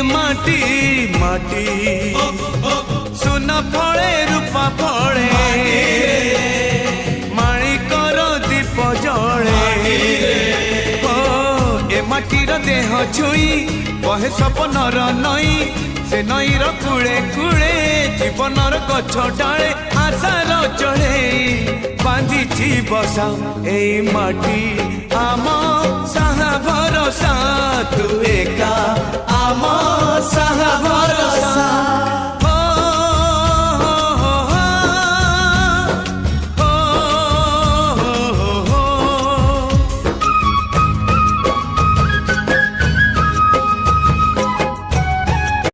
माटी माटी सुना फले रूपा फले माणिकर दीप जले ए माटीर देह छुई बहे सपनर नई से नईर कूले कूले जीवनर गछ डाले आशार चढ़े बांधी बसा ए माटी आम साहा भरोसा तू एका आम साहा